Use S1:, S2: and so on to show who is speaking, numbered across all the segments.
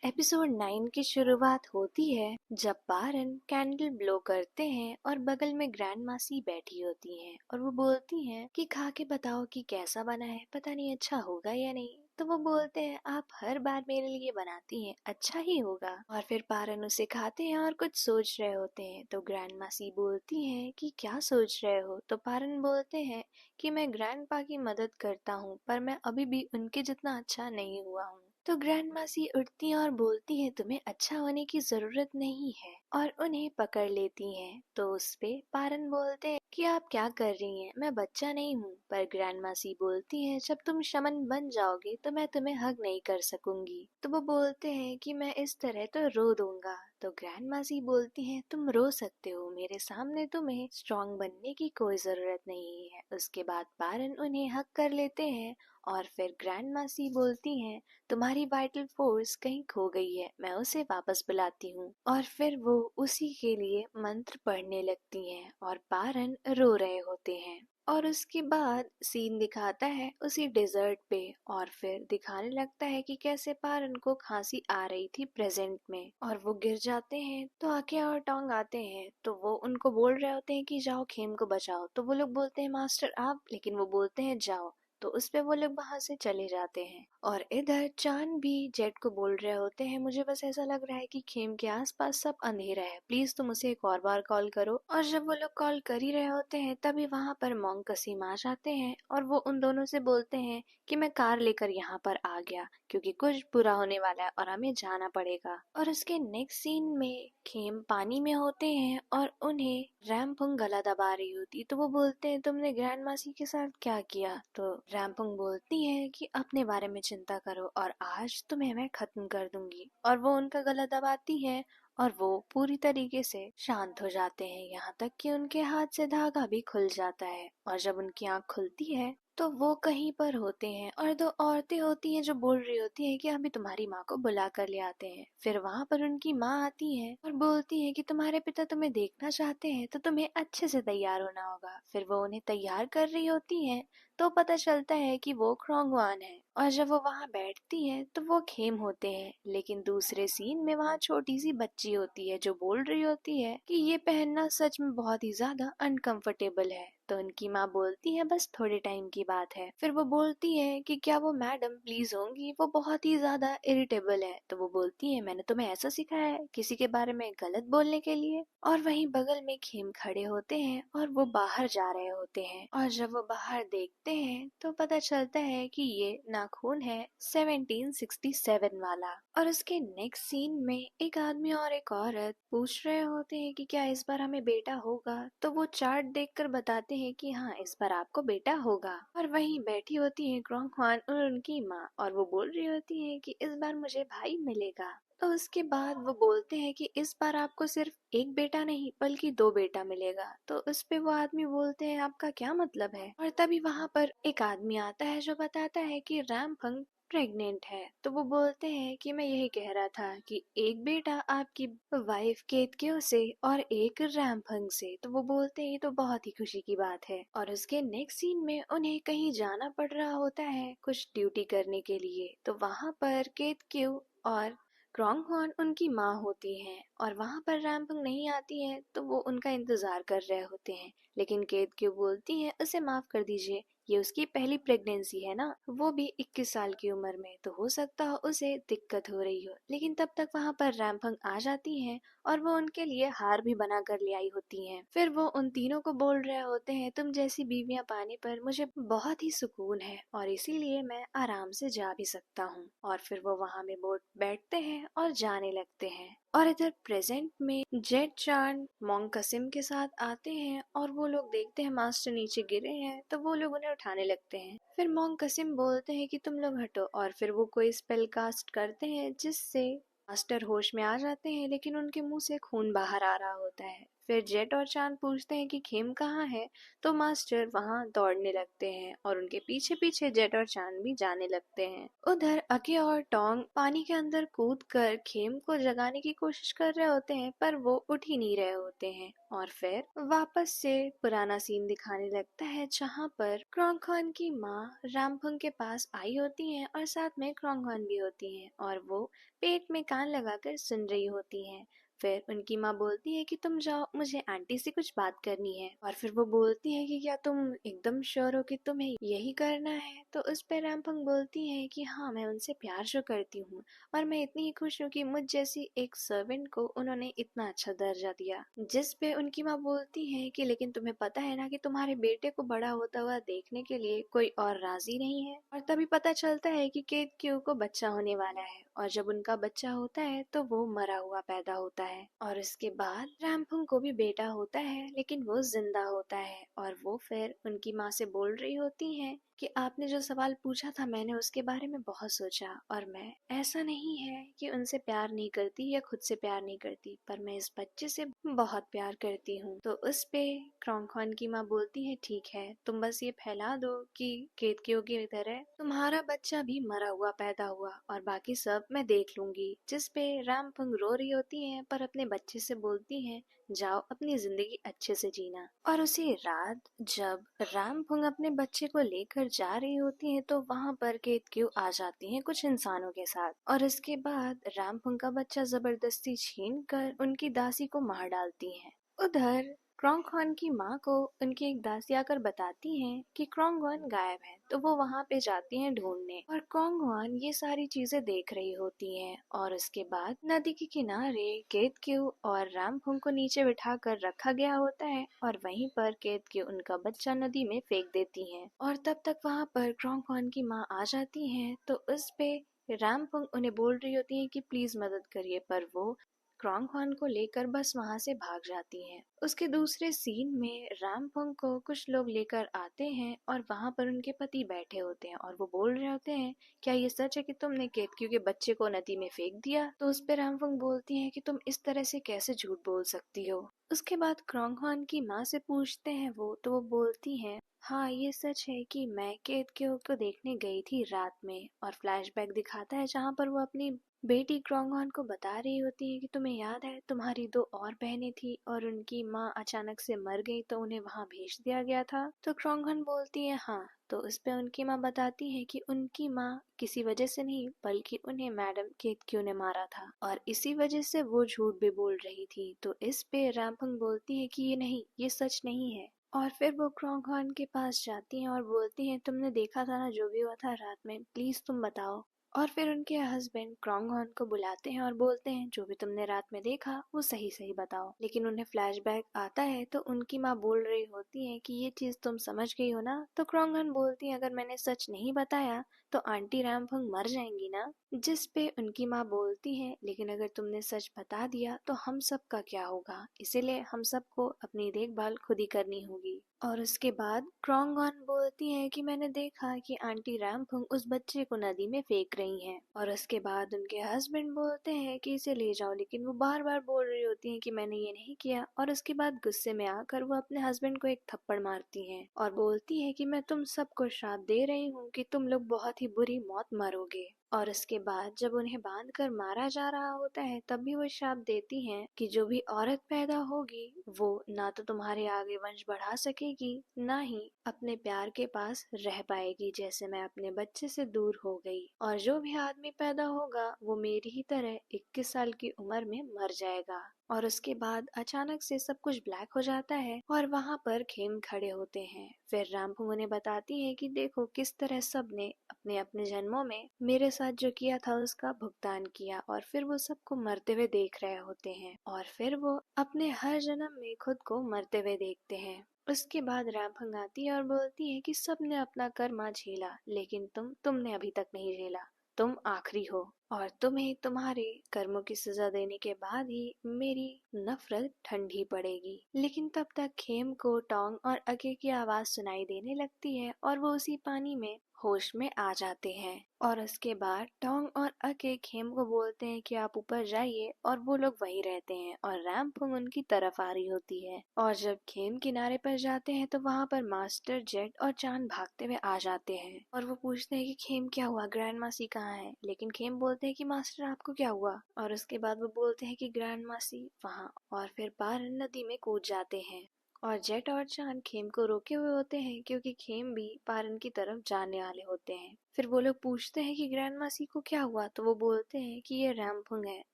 S1: Episode 9 की शुरुआत होती है जब पारन कैंडल ब्लो करते हैं और बगल में ग्रैंड मासी बैठी होती हैं और वो बोलती हैं कि खा के बताओ कि कैसा बना है, पता नहीं अच्छा होगा या नहीं। तो वो बोलते हैं आप हर बार मेरे लिए बनाती हैं, अच्छा ही होगा। और फिर पारन उसे खाते हैं और कुछ सोच रहे होते हैं तो ग्रैंड मासी बोलती हैं कि क्या सोच रहे हो। तो पारन बोलते हैं कि मैं ग्रैंडपा की मदद करता हूँ पर मैं अभी भी उनके जितना अच्छा नहीं हुआ हूँ। तो ग्रैंड मासी उठती हैं और बोलती हैं तुम्हें अच्छा होने की जरूरत नहीं है और उन्हें पकड़ लेती हैं। तो उस पे पारन बोलते हैं कि आप क्या कर रही हैं, मैं बच्चा नहीं हूँ। पर ग्रैंड मासी बोलती हैं जब तुम शमन बन जाओगे तो मैं तुम्हें हग नहीं कर सकूंगी। तो वो बोलते हैं कि मैं इस तरह तो रो दूंगा। तो ग्रैंड मासी बोलती हैं तुम रो सकते हो, मेरे सामने तुम्हें स्ट्रांग बनने की कोई जरूरत नहीं है। उसके बाद पारन उन्हें हक कर लेते हैं और फिर ग्रैंड मासी बोलती हैं तुम्हारी वाइटल फोर्स कहीं खो गई है, मैं उसे वापस बुलाती हूँ। और फिर वो उसी के लिए मंत्र पढ़ने लगती हैं और पारन रो रहे होते हैं। और उसके बाद सीन दिखाता है उसी डेजर्ट पे और फिर दिखाने लगता है कि कैसे पारन को खांसी आ रही थी प्रेजेंट में और वो गिर जाते हैं। तो आके और टोंग आते हैं तो वो उनको बोल रहे होते हैं कि जाओ खेम को बचाओ। तो वो लोग बोलते हैं मास्टर आप, लेकिन वो बोलते हैं जाओ। तो उस पे वो लोग वहां से चले जाते हैं। और इधर चांद भी जेट को बोल रहे होते हैं मुझे बस ऐसा लग रहा है कि खेम के आसपास सब अंधेरा है, प्लीज तुम उसे एक और बार कॉल करो। और जब वो लोग कॉल कर ही रहे होते हैं तभी वहां पर मोंग कसीम आ जाते हैं और वो उन दोनों से बोलते हैं कि मैं कार लेकर यहाँ पर आ गया क्योंकि कुछ बुरा होने वाला है और हमें जाना पड़ेगा। और उसके नेक्स्ट सीन में खेम पानी में होते हैं और उन्हें रैमपुंग गला दबा रही होती। तो वो बोलते हैं तुमने ग्रैंड मासी के साथ क्या किया। तो रैमपुंग बोलती है कि अपने बारे में चिंता करो और आज तुम्हें मैं खत्म कर दूंगी। और वो उनका गला दबाती है और वो पूरी तरीके से शांत हो जाते हैं, यहाँ तक कि उनके हाथ से धागा भी खुल जाता है। और जब उनकी आंख खुलती है तो वो कहीं पर होते हैं और दो औरतें होती हैं जो बोल रही होती हैं कि अभी तुम्हारी माँ को बुला कर ले आते हैं। फिर वहां पर उनकी माँ आती है और बोलती है कि तुम्हारे पिता तुम्हें देखना चाहते हैं तो तुम्हें अच्छे से तैयार होना होगा। फिर वो उन्हें तैयार कर रही होती हैं तो पता चलता है कि वो ख्रोंगवान है। और जब वो वहां बैठती है तो वो खेम होते हैं, लेकिन दूसरे सीन में वहां छोटी सी बच्ची होती है जो बोल रही होती है कि ये पहनना सच में बहुत ही ज्यादा अनकंफर्टेबल है। तो उनकी माँ बोलती है बस थोड़े टाइम की बात है। फिर वो बोलती है कि क्या वो मैडम प्लीज होंगी, वो बहुत ही ज्यादा इरिटेबल है। तो वो बोलती है मैंने तुम्हें ऐसा सिखाया है किसी के बारे में गलत बोलने के लिए। और वहीं बगल में खेम खड़े होते हैं और वो बाहर जा रहे होते हैं। और जब वो बाहर देखते हैं तो पता चलता है कि ये नाखून है 1767 वाला। और उसके नेक्स्ट सीन में एक आदमी और एक औरत पूछ रहे होते हैं कि क्या इस बार हमें बेटा होगा। तो वो चार्ट देखकर बताते हैं कि हाँ इस बार आपको बेटा होगा। और वहीं बैठी होती है क्रॉन्गवान और उनकी माँ और वो बोल रही होती है कि इस बार मुझे भाई मिलेगा। तो उसके बाद वो बोलते हैं कि इस बार आपको सिर्फ एक बेटा नहीं बल्कि दो बेटा मिलेगा। तो उस पे वो आदमी बोलते हैं आपका क्या मतलब है। और तभी वहां पर एक आदमी आता है जो बताता है कि रैमफंग प्रेग्नेंट है। तो वो बोलते हैं कि मैं यही कह रहा था कि एक बेटा आपकी वाइफ केतकियो से और एक रैमफंग से। तो वो बोलते हैं ये तो बहुत ही खुशी की बात है। और उसके नेक्स्ट सीन में उन्हें कहीं जाना पड़ रहा होता है कुछ ड्यूटी करने के लिए। तो वहां पर केतकियो और क्रॉन्गहॉर्न उनकी माँ होती हैं और वहां पर रैम्पंग नहीं आती है तो वो उनका इंतजार कर रहे होते हैं। लेकिन केत क्यों बोलती है उसे माफ कर दीजिए, ये उसकी पहली प्रेगनेंसी है ना, वो भी 21 साल की उम्र में, तो हो सकता हो उसे दिक्कत हो रही हो। लेकिन तब तक वहां पर रैम्पंग आ जाती हैं और वो उनके लिए हार भी बना कर ले आई होती हैं। फिर वो उन तीनों को बोल रहे होते हैं तुम जैसी बीवियां पाने पर मुझे बहुत ही सुकून है और इसीलिए मैं आराम से जा भी सकता हूँ। और फिर वो वहां में बोट बैठते हैं और जाने लगते हैं। और इधर प्रेजेंट में जेट चांद मोंग कसिम के साथ आते हैं और वो लोग देखते हैं मास्टर नीचे गिरे हैं तो वो लोग उन्हें उठाने लगते हैं। फिर मोंग कसिम बोलते हैं कि तुम लोग हटो और फिर वो कोई स्पेल कास्ट करते हैं जिससे मास्टर होश में आ जाते हैं, लेकिन उनके मुंह से खून बाहर आ रहा होता है। फिर जेट और चांद पूछते हैं कि खेम कहाँ है, तो मास्टर वहाँ दौड़ने लगते हैं और उनके पीछे पीछे जेट और चांद भी जाने लगते हैं। उधर अकी और टोंग पानी के अंदर कूद कर खेम को जगाने की कोशिश कर रहे होते हैं, पर वो उठ ही नहीं रहे होते हैं। और फिर वापस से पुराना सीन दिखाने लगता है, जहाँ पर क्रोंगखॉन की माँ रामफंग के पास आई होती हैं और साथ में क्रोंगखॉन भी होती हैं और वो पेट में कान लगाकर सुन रही होती हैं। फिर उनकी माँ बोलती है कि तुम जाओ, मुझे आंटी से कुछ बात करनी है। और फिर वो बोलती है कि क्या तुम एकदम श्योर हो कि तुम्हें यही करना है? तो उस पर रामफंग बोलती है कि हाँ, मैं उनसे प्यार जो करती हूँ और मैं इतनी ही खुश हूँ कि मुझ जैसी एक सर्वेंट को उन्होंने इतना अच्छा दर्जा दिया। जिस पे उनकी माँ बोलती है कि लेकिन तुम्हें पता है ना कि तुम्हारे बेटे को बड़ा होता हुआ देखने के लिए कोई और राजी नहीं है। और तभी पता चलता है कि केत क्यू को बच्चा होने वाला है और जब उनका बच्चा होता है तो वो मरा हुआ पैदा होता है। और इसके बाद रामफंग को भी बेटा होता है, लेकिन वो जिंदा होता है और वो फिर उनकी माँ से बोल रही होती है कि आपने जो सवाल पूछा था मैंने उसके बारे में बहुत सोचा और मैं ऐसा नहीं है कि उनसे प्यार नहीं करती या खुद से प्यार नहीं करती, पर मैं इस बच्चे से बहुत प्यार करती हूँ। तो उस पे क्रोंगखॉन की माँ बोलती है ठीक है, तुम बस ये फैला दो कि केतकियो की तरह तुम्हारा बच्चा भी मरा हुआ पैदा हुआ और बाकी सब मैं देख लूंगी। जिस पे रामफंग रो रही होती है पर अपने बच्चे से बोलती है जाओ अपनी जिंदगी अच्छे से जीना। और उसी रात जब रामफंग अपने बच्चे को लेकर जा रही होती है तो वहाँ पर केतक्यू आ जाती है कुछ इंसानों के साथ और इसके बाद रामफंग का बच्चा जबरदस्ती छीन कर उनकी दासी को मार डालती है। उधर क्रोंगखॉन की माँ को उनकी एक दासी आकर बताती है कि क्रोंगवन गायब है, तो वो वहाँ पे जाती हैं ढूंढने और क्रोंगवन ये सारी चीजें देख रही होती हैं। और उसके बाद नदी के किनारे केतक्यू और रामफंग को नीचे बिठा कर रखा गया होता है और वहीं पर केतक्यू उनका बच्चा नदी में फेंक देती हैं। और तब तक वहाँ पर क्रोंगवन की माँ आ जाती है तो उस पे रामफंग उन्हें बोल रही होती है कि प्लीज मदद करिए, पर वो क्रोंगखॉन को लेकर बस वहां से भाग जाती हैं। उसके दूसरे सीन में रामफंग को कुछ लोग लेकर आते हैं और वहां पर उनके पति बैठे होते हैं और वो बोल रहे होते हैं क्या ये सच है कि तुमने केतक्यू के बच्चे को नदी में फेंक दिया? तो उस पर रामफंग बोलती है कि तुम इस तरह से कैसे झूठ बोल सकती हो। उसके बाद क्रोंगखॉन की माँ से पूछते हैं वो, तो वो बोलती है हाँ, ये सच है कि मैं केतक्यू को देखने गई थी रात में। और फ्लैशबैक दिखाता है जहाँ पर वो अपनी बेटी क्रोंगवन को बता रही होती है कि तुम्हें याद है तुम्हारी दो और बहनें थी और उनकी माँ अचानक से मर गई तो उन्हें वहाँ भेज दिया गया था। तो क्रोंगवन बोलती है हाँ। तो इस पे उनकी माँ बताती है कि उनकी माँ किसी वजह से नहीं बल्कि उन्हें मैडम केतक्यू ने मारा था और इसी वजह से वो झूठ भी बोल रही थी। तो इस पे रामफंग बोलती है कि ये नहीं, ये सच नहीं है। और फिर वो क्रोंगवन के पास जाती हैं और बोलती हैं तुमने देखा था ना जो भी हुआ था रात में, प्लीज तुम बताओ। और फिर उनके हस्बैंड क्रोंगवन को बुलाते हैं और बोलते हैं जो भी तुमने रात में देखा वो सही सही बताओ। लेकिन उन्हें फ्लैशबैक आता है तो उनकी माँ बोल रही होती है कि ये चीज तुम समझ गई हो ना? तो क्रोंगवन बोलती है अगर मैंने सच नहीं बताया तो आंटी रामफंग मर जाएंगी ना? जिस पे उनकी माँ बोलती है लेकिन अगर तुमने सच बता दिया तो हम सब का क्या होगा, इसीलिए हम सबको अपनी देखभाल खुद ही करनी होगी। और उसके बाद क्रोंगवन बोलती है कि मैंने देखा कि आंटी रामफंग उस बच्चे को नदी में फेंक रही हैं। और उसके बाद उनके हस्बैंड बोलते हैं कि इसे ले जाओ, लेकिन वो बार बार बोल रही होती हैं कि मैंने ये नहीं किया। और उसके बाद गुस्से में आकर वो अपने हस्बैंड को एक थप्पड़ मारती हैं और बोलती है कि मैं तुम सबको श्राप दे रही हूँ कि तुम लोग बहुत ही बुरी मौत मरोगे। और उसके बाद जब उन्हें बांध कर मारा जा रहा होता है तब भी वो श्राप देती हैं कि जो भी औरत पैदा होगी वो ना तो तुम्हारे आगे वंश बढ़ा सकेगी ना ही अपने प्यार के पास रह पाएगी, जैसे मैं अपने बच्चे से दूर हो गई। और जो भी आदमी पैदा होगा वो मेरी ही तरह 21 साल की उम्र में मर जाएगा। और उसके बाद अचानक से सब कुछ ब्लैक हो जाता है और वहाँ पर खेम खड़े होते हैं। फिर रामफू उन्हें बताती है कि देखो किस तरह सब ने अपने अपने जन्मों में मेरे साथ जो किया था उसका भुगतान किया। और फिर वो सबको मरते हुए देख रहे होते हैं और फिर वो अपने हर जन्म में खुद को मरते हुए देखते हैं। उसके बाद रामफंग आती है और बोलती है कि सब ने अपना कर्मा झेला लेकिन तुमने अभी तक नहीं झेला, तुम आखिरी हो। और तुम्हें तुम्हारे कर्मों की सजा देने के बाद ही मेरी नफरत ठंडी पड़ेगी। लेकिन तब तक खेम को टोंग और अके की आवाज सुनाई देने लगती है और वो उसी पानी में होश में आ जाते हैं। और उसके बाद टोंग और अके खेम को बोलते हैं कि आप ऊपर जाइए, और वो लोग वहीं रहते हैं और रैमपुंग उनकी तरफ आ रही होती है। और जब खेम किनारे पर जाते हैं तो वहाँ पर मास्टर, जेट और चांद भागते हुए आ जाते हैं और वो पूछते हैं कि खेम क्या हुआ, ग्रैंड मासी कहाँ है। लेकिन खेम बोलते हैं कि मास्टर आपको क्या हुआ। और उसके बाद वो बोलते हैं कि ग्रैंड मासी वहाँ। और फिर पारन नदी में कूद जाते हैं। और जेट और चांद खेम को रोके हुए होते हैं क्योंकि खेम भी पारन की तरफ जाने वाले होते हैं। फिर वो लोग पूछते हैं कि ग्रैंड मासी को क्या हुआ, तो वो बोलते हैं कि ये रैमपुंग है,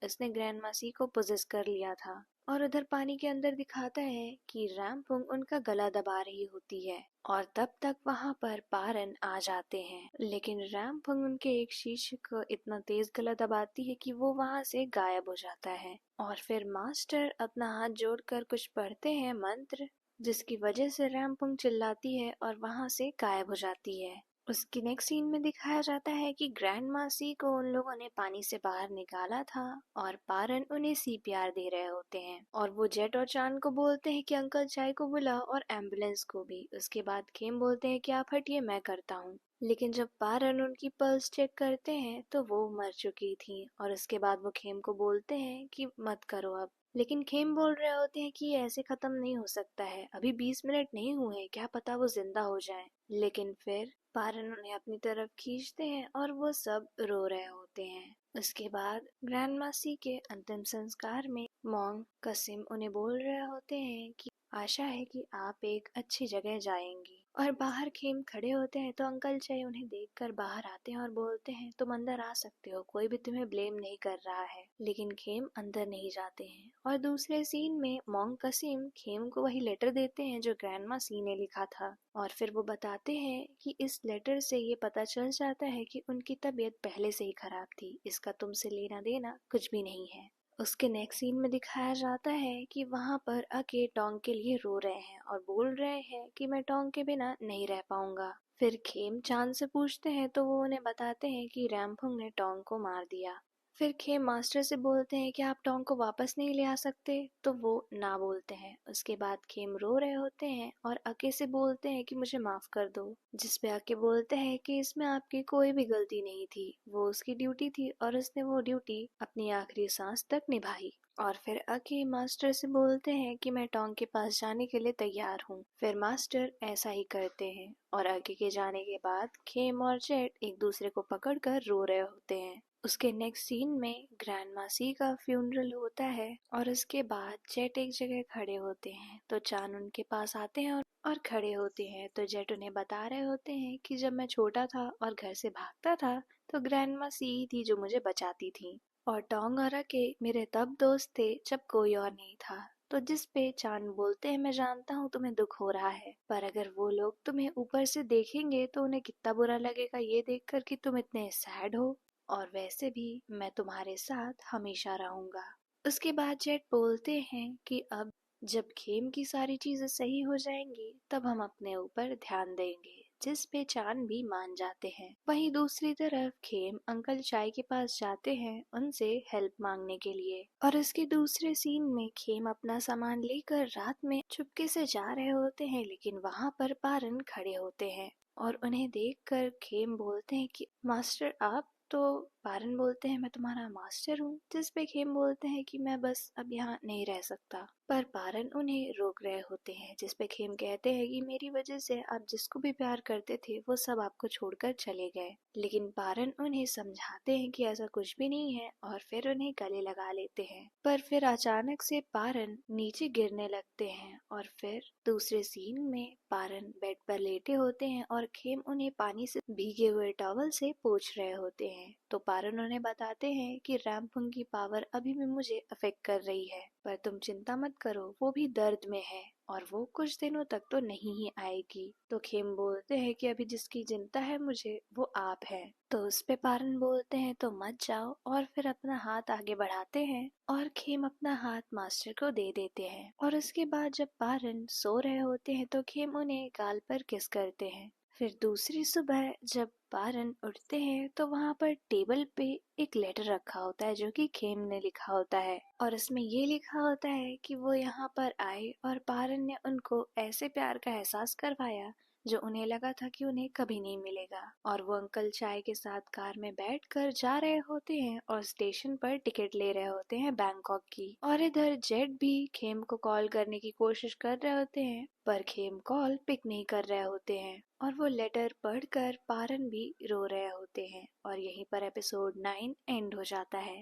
S1: इसने ग्रैंड मासी को पोजेस कर लिया था। और उधर पानी के अंदर दिखाता है कि रैमपुंग उनका गला दबा रही होती है। और तब तक वहाँ पर पारन आ जाते हैं, लेकिन रैमपुंग उनके एक शिष्य को इतना तेज गला दबाती है कि वो वहाँ से गायब हो जाता है। और फिर मास्टर अपना हाथ जोड़कर कुछ पढ़ते हैं मंत्र, जिसकी वजह से रैमपुंग चिल्लाती है और वहाँ से गायब हो जाती है। उसकी नेक्स्ट सीन में दिखाया जाता है कि ग्रैंड मासी को उन लोगों ने पानी से बाहर निकाला था और पारन उन्हें सीपीआर दे रहे होते हैं। और वो जेट और चांद को बोलते हैं कि अंकल चाय को बुलाओ और एम्बुलेंस को भी। उसके बाद खेम बोलते हैं कि आप हटिए, मैं करता हूँ। लेकिन जब पारन उनकी पल्स चेक करते हैं तो वो मर चुकी थी। और उसके बाद वो खेम को बोलते हैं कि मत करो अब। लेकिन खेम बोल रहे होते हैं कि ये ऐसे खत्म नहीं हो सकता है, अभी 20 मिनट नहीं हुए, क्या पता वो जिंदा हो जाए। लेकिन फिर पारन उन्हें अपनी तरफ खींचते हैं और वो सब रो रहे होते हैं। उसके बाद ग्रैंड मासी के अंतिम संस्कार में मोंग कसिम उन्हें बोल रहे होते हैं कि आशा है कि आप एक अच्छी जगह जाएंगी। और बाहर खेम खड़े होते हैं तो अंकल चाय उन्हें देखकर बाहर आते हैं और बोलते हैं तुम अंदर आ सकते हो, कोई भी तुम्हें ब्लेम नहीं कर रहा है। लेकिन खेम अंदर नहीं जाते हैं। और दूसरे सीन में मोंग कसिम खेम को वही लेटर देते हैं जो ग्रैंडमा सी ने लिखा था। और फिर वो बताते हैं कि इस लेटर से ये पता चल जाता है कि उनकी तबीयत पहले से ही खराब थी, इसका तुमसे लेना देना कुछ भी नहीं है। उसके नेक्स्ट सीन में दिखाया जाता है कि वहाँ पर अके टोंग के लिए रो रहे हैं और बोल रहे हैं कि मैं टोंग के बिना नहीं रह पाऊंगा। फिर खेम चांद से पूछते हैं तो वो उन्हें बताते हैं कि रैमपुंग ने टोंग को मार दिया। फिर खेम मास्टर से बोलते हैं कि आप टोंग को वापस नहीं ले आ सकते, तो वो ना बोलते हैं। उसके बाद खेम रो रहे होते हैं और अके से बोलते हैं कि मुझे माफ कर दो, जिसपे अके बोलते हैं कि इसमें आपकी कोई भी गलती नहीं थी, वो उसकी ड्यूटी थी और उसने वो ड्यूटी अपनी आखिरी सांस तक निभाई। और फिर अके मास्टर से बोलते हैं कि मैं टोंग के पास जाने के लिए तैयार हूँ। फिर मास्टर ऐसा ही करते हैं और अके के जाने के बाद खेम और जेट एक दूसरे को पकड़कर रो रहे होते हैं। उसके नेक्स्ट सीन में ग्रैंड मासी का फ्यूनरल होता है और उसके बाद जेट एक जगह खड़े होते हैं तो चान उनके पास आते हैं और खड़े होते हैं। तो जेट उन्हें बता रहे होते हैं कि जब मैं छोटा था और घर से भागता था तो ग्रैंड मासी ही थी जो मुझे बचाती थी। और टोंग और अके मेरे तब दोस्त थे जब कोई और नहीं था। तो जिस पे चांद बोलते हैं मैं जानता हूँ तुम्हें दुख हो रहा है, पर अगर वो लोग तुम्हें ऊपर से देखेंगे तो उन्हें कितना बुरा लगेगा ये देखकर कि तुम इतने सैड हो। और वैसे भी मैं तुम्हारे साथ हमेशा रहूंगा। उसके बाद जेट बोलते हैं कि अब जब खेम की सारी चीजें सही हो जाएंगी तब हम अपने ऊपर ध्यान देंगे, जिस पे चांद भी मान जाते हैं। वहीं दूसरी तरफ खेम अंकल चाय के पास जाते हैं उनसे हेल्प मांगने के लिए। और इसके दूसरे सीन में खेम अपना सामान लेकर रात में चुपके से जा रहे होते हैं, लेकिन वहां पर पारन खड़े होते हैं और उन्हें देखकर खेम बोलते हैं कि मास्टर आप। तो पारन बोलते हैं मैं तुम्हारा मास्टर हूँ, जिस पे खेम बोलते हैं कि मैं बस अब यहाँ नहीं रह सकता। पर पारन उन्हें रोक रहे होते हैं, जिस पे खेम कहते हैं कि मेरी वजह से आप जिसको भी प्यार करते थे वो सब आपको छोड़कर चले गए। लेकिन पारन उन्हें समझाते हैं कि ऐसा कुछ भी नहीं है और फिर उन्हें गले लगा लेते हैं। पर फिर अचानक से पारन नीचे गिरने लगते हैं और फिर दूसरे सीन में पारन बेड पर लेटे होते हैं और खेम उन्हें पानी से भीगे हुए टॉवल से पोंछ रहे होते हैं। तो पारन उन्हें बताते हैं कि रैमपुंग की पावर अभी भी मुझे अफेक्ट कर रही है, पर तुम चिंता मत करो, वो भी दर्द में है और वो कुछ दिनों तक तो नहीं ही आएगी। तो खेम बोलते हैं कि अभी जिसकी चिंता है मुझे वो आप है। तो उस पे पारन बोलते हैं तो मत जाओ और फिर अपना हाथ आगे बढ़ाते हैं और खेम अपना हाथ मास्टर को दे देते हैं। और उसके बाद जब पारन सो रहे होते हैं तो खेम उन्हें गाल पर किस करते हैं। फिर दूसरी सुबह जब पारन उठते हैं तो वहाँ पर टेबल पे एक लेटर रखा होता है जो कि खेम ने लिखा होता है, और इसमें ये लिखा होता है कि वो यहाँ पर आए और पारन ने उनको ऐसे प्यार का एहसास करवाया जो उन्हें लगा था कि उन्हें कभी नहीं मिलेगा। और वो अंकल चाय के साथ कार में बैठकर जा रहे होते हैं और स्टेशन पर टिकट ले रहे होते हैं बैंकॉक की। और इधर जेड भी खेम को कॉल करने की कोशिश कर रहे होते हैं, पर खेम कॉल पिक नहीं कर रहे होते हैं। और वो लेटर पढ़कर पारन भी रो रहे होते हैं। और यहीं पर एपिसोड 9 एंड हो जाता है।